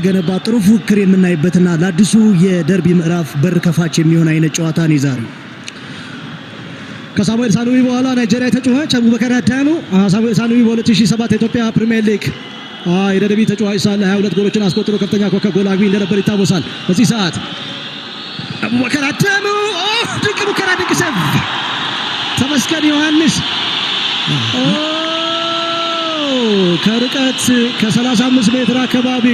ገነባ ጥሩ ፉክክር የምናይበትና ለአዲሱ የደርቢ ምዕራፍ በር ከፋች የሚሆን አይነት ጨዋታ ነው ዛሬ። ከሳሙኤል ሳኑሚ በኋላ ናይጄሪያ ተጫዋች አቡበከር አዳሙ። ሳሙኤል ሳኑሚ በ2007 የኢትዮጵያ ፕሪሚየር ሊግ የደደቢ ተጫዋች ሳለ 22 ጎሎችን አስቆጥሮ ከፍተኛ ኮከብ ጎል አግቢ እንደነበር ይታወሳል። በዚህ ሰዓት አቡበከር አዳሙ ድንቅ ሙከራ፣ ድንቅ ሴቭ ተመስገን ዮሐንስ ከርቀት ከ35 ሜትር አካባቢ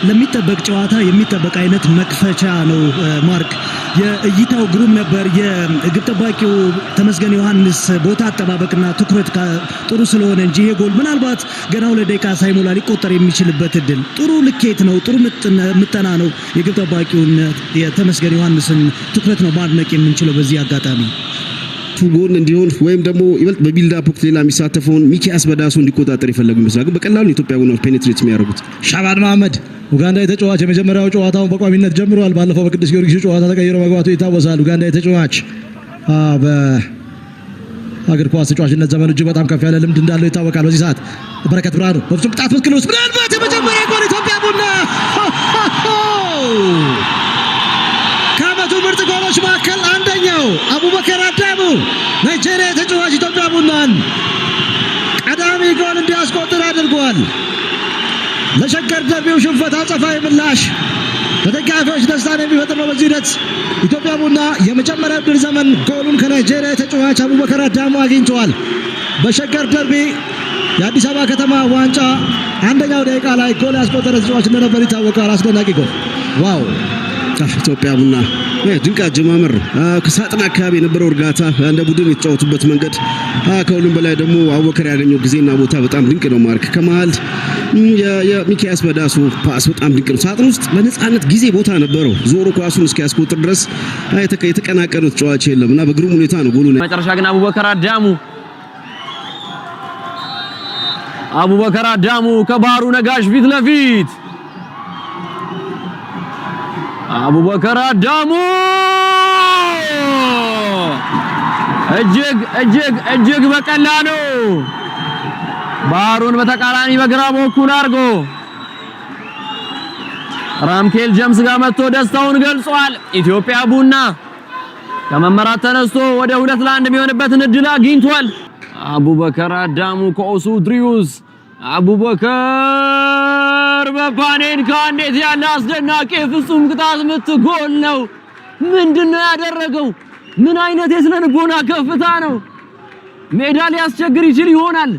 ለሚጠበቅ ጨዋታ የሚጠበቅ አይነት መክፈቻ ነው። ማርክ የእይታው ግሩም ነበር። የግብ ጠባቂው ተመስገን ዮሐንስ ቦታ አጠባበቅና ትኩረት ጥሩ ስለሆነ እንጂ ይሄ ጎል ምናልባት ገና 2 ደቂቃ ሳይሞላ ሊቆጠር የሚችልበት እድል ጥሩ ልኬት ነው፣ ጥሩ ምጠና ነው። የግብ ጠባቂውን የተመስገን ዮሐንስን ትኩረት ነው ማድነቅ የምንችለው በዚህ አጋጣሚ። ጎል እንዲሆን ወይም ደግሞ ይበልጥ በቢልድ አፕ ወቅት ሌላ የሚሳተፈውን ሚኪያስ በዳሱ እንዲቆጣጠር ይፈልጉ ይመስላል። ግን በቀላሉ ኢትዮጵያ ቡናዎች ፔኔትሬት የሚያደርጉት ሻባን መሐመድ ኡጋንዳ የተጫዋች የመጀመሪያው ጨዋታውን በቋሚነት ጀምሯል። ባለፈው በቅዱስ ጊዮርጊስ ጨዋታ ተቀይሮ መግባቱ ይታወሳል። ኡጋንዳ የተጫዋች በአገር ኳስ ተጫዋችነት ዘመኑ እጅግ በጣም ከፍ ያለ ልምድ እንዳለው ይታወቃል። በዚህ ሰዓት በረከት ብርሃኑ በፍጹም ቅጣት ምት ክልል ውስጥ ምናልባት የመጀመሪያ ጎል ኢትዮጵያ ቡና ከዓመቱ ምርጥ ጎሎች መካከል አንደኛው አቡበከር አዳሙ ናይጄሪያ የተጫዋች ኢትዮጵያ ቡናን ቀዳሚ ጎል እንዲያስቆጥር አድርጓል። ለሸገር ደርቢው ሽንፈት አጸፋዊ ምላሽ ለደጋፊዎች ደስታን የሚፈጥር ነው። በዚህ ሂደት ኢትዮጵያ ቡና የመጀመሪያ ድል ዘመን ጎሉን ከናይጄሪያ ተጫዋች አቡበከር አዳሙ አግኝተዋል። በሸገር ደርቢ የአዲስ አበባ ከተማ ዋንጫ አንደኛው ደቂቃ ላይ ጎል ያስቆጠረ ተጫዋች እንደነበር ይታወቃል። አስደናቂ ጎል! ዋው! ኢትዮጵያ ቡና ድንቅ አጀማመር፣ ከሳጥን አካባቢ የነበረው እርጋታ፣ እንደ ቡድን የተጫወቱበት መንገድ፣ ከሁሉም በላይ ደግሞ አቡበከር ያገኘው ጊዜና ቦታ በጣም ድንቅ ነው። ማርክ ከመሃል የሚኪያስ በዳሱ ፓስ በጣም ድንቅ ነው። ሳጥን ውስጥ በነፃነት ጊዜ ቦታ ነበረው። ዞሮ ኳሱን እስኪያስቆጥር ድረስ የተቀናቀኑት ተጫዋች የለምና በግሩም ሁኔታ ነው ጎሉ። መጨረሻ ግን አቡበከር አዳሙ ከባህሩ ነጋሽ ፊት ለፊት አቡበከር አዳሙ እጅግ በቀላሉ ባህሩን በተቃራኒ በግራ በኩል አድርጎ ራምኬል ጀምስ ጋር መጥቶ ደስታውን ገልጿል። ኢትዮጵያ ቡና ከመመራት ተነስቶ ወደ 2-1 የሚሆንበትን እድል አግኝቷል። አቡበከር አዳሙ ከኦሱ ድሪዩስ አቡበከር በፓኔንካ እንዴት ያለ አስደናቂ ፍጹም ቅጣት ምት ጎል ነው! ምንድነው ያደረገው? ምን አይነት የስነ ልቦና ከፍታ ነው! ሜዳ ሊያስቸግር ይችል ይሆናል፣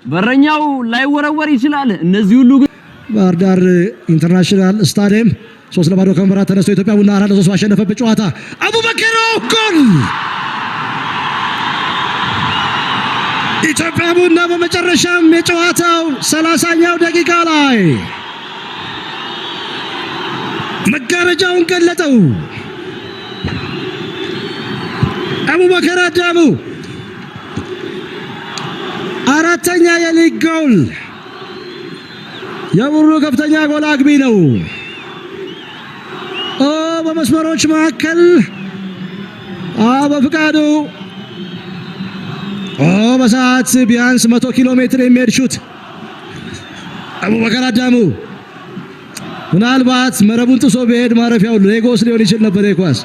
በረኛው ላይወረወር ይችላል። እነዚህ ሁሉ ግን ባህር ዳር ኢንተርናሽናል ስታዲየም 3-0 ከመምራት ተነስቶ ኢትዮጵያ ቡና 4-3 ባሸነፈበት ጨዋታ አቡበከር ጎል! ኢትዮጵያ ቡና በመጨረሻም የጨዋታው 30ኛው ደቂቃ ላይ መጋረጃውን ገለጠው። አቡበከር አዳሙ አራተኛ የሊግ ጎል፣ የቡድኑ ከፍተኛ ጎል አግቢ ነው። በመስመሮች መካከል በፍቃዱ በሰዓት ቢያንስ 100 ኪሎ ሜትር የሚሄድ ሹት አቡበከር አዳሙ ምናልባት መረቡን ጥሶ ቢሄድ ማረፊያው ሌጎስ ሊሆን ይችል ነበር። የኳስ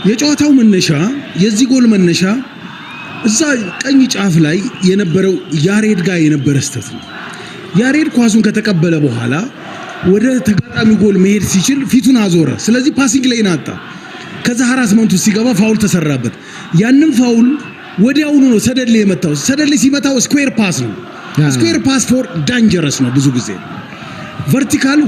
የጨዋታው መነሻ የዚህ ጎል መነሻ እዛ ቀኝ ጫፍ ላይ የነበረው ያሬድ ጋር የነበረ ስህተት ነው። ያሬድ ኳሱን ከተቀበለ በኋላ ወደ ተጋጣሚ ጎል መሄድ ሲችል ፊቱን አዞረ። ስለዚህ ፓሲንግ ላይ ናጣ። ከዛ ሃራስመንቱ ሲገባ ፋውል ተሰራበት። ያንን ፋውል ወዲያውኑ ነው ሰደሌ የመታው። ሰደሌ ሲመታው ስኩዌር ፓስ ነው። ስኩዌር ፓስ ፎር ዳንጀረስ ነው። ብዙ ጊዜ ቨርቲካል